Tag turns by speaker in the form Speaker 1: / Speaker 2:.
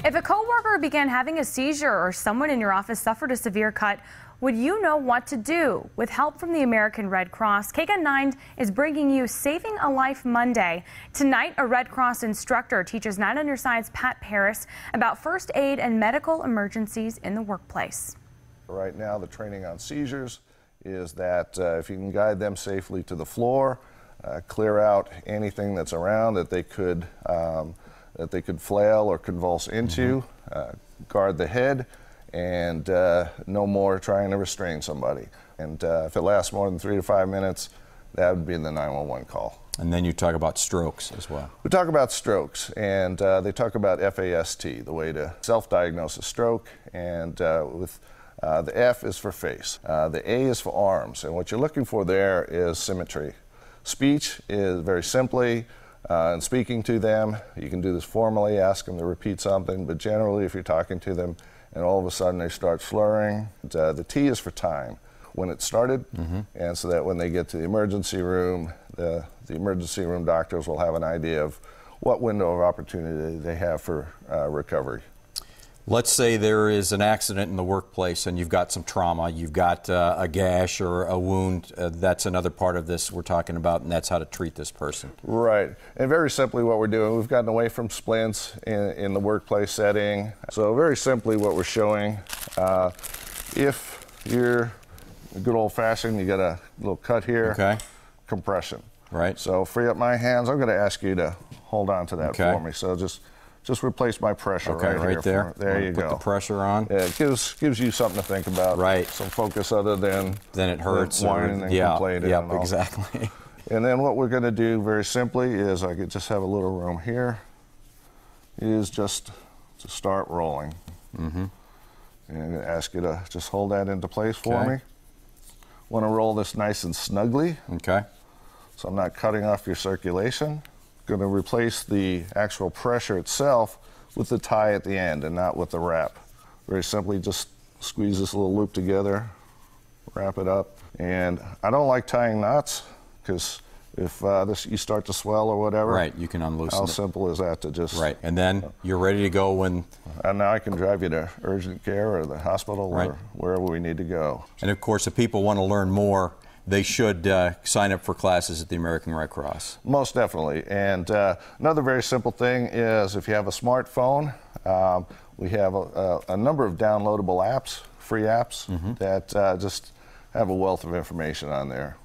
Speaker 1: If a coworker began having a seizure or someone in your office suffered a severe cut, would you know what to do? With help from the American Red Cross, KGUN-9 is bringing you Saving a Life Monday. Tonight, a Red Cross instructor teaches 9 on your side's Pat Parris about first aid and medical emergencies in the workplace.
Speaker 2: Right now, the training on seizures is that if you can guide them safely to the floor, clear out anything that's around that they could flail or convulse into, guard the head, and no more trying to restrain somebody. And if it lasts more than 3 to 5 minutes, that would be the 911 call.
Speaker 3: And then you talk about strokes as well.
Speaker 2: We talk about strokes, and they talk about FAST, the way to self-diagnose a stroke, and the F is for face. The A is for arms, and what you're looking for there is symmetry. Speech is very simply, in speaking to them, you can do this formally, ask them to repeat something, but generally if you're talking to them and all of a sudden they start slurring, the T is for time, when it started, and so that when they get to the emergency room, the emergency room doctors will have an idea of what window of opportunity they have for recovery.
Speaker 3: Let's say there is an accident in the workplace and you've got some trauma, you've got a gash or a wound. That's another part of this we're talking about, and that's how to treat this person. Right.
Speaker 2: And very simply what we're doing, we've gotten away from splints in the workplace setting. So very simply what we're showing, if you're good old-fashioned, you got a little cut here,
Speaker 3: okay.
Speaker 2: Compression.
Speaker 3: Right.
Speaker 2: So free up my hands. I'm going to ask you to hold on to that for me. So just replace my pressure
Speaker 3: right there.
Speaker 2: There you go.
Speaker 3: Put the pressure on.
Speaker 2: Yeah, it gives you something to think about.
Speaker 3: Right.
Speaker 2: Some focus other than
Speaker 3: it hurts.
Speaker 2: Whining and complaining.
Speaker 3: Yeah,
Speaker 2: and all.
Speaker 3: Exactly.
Speaker 2: And then what we're going to do very simply is I could just have a little room here. Is just to start rolling. And I'm going to ask you to just hold that into place for me. Want to roll this nice and snugly.
Speaker 3: Okay.
Speaker 2: So I'm not cutting off your circulation. Going to replace the actual pressure itself with the tie at the end and not with the wrap. Very simply just squeeze this little loop together, wrap it up. And I don't like tying knots because if you start to swell or whatever,
Speaker 3: right, you can unloosen
Speaker 2: How
Speaker 3: it.
Speaker 2: simple is that to just...
Speaker 3: Right, and then you're ready to go when...
Speaker 2: And now I can drive you to urgent care or the hospital or wherever we need to go.
Speaker 3: And of course, if people want to learn more, they should sign up for classes at the American Red Cross.
Speaker 2: Most definitely. And another very simple thing is if you have a smartphone, we have a number of downloadable apps, free apps, that just have a wealth of information on there.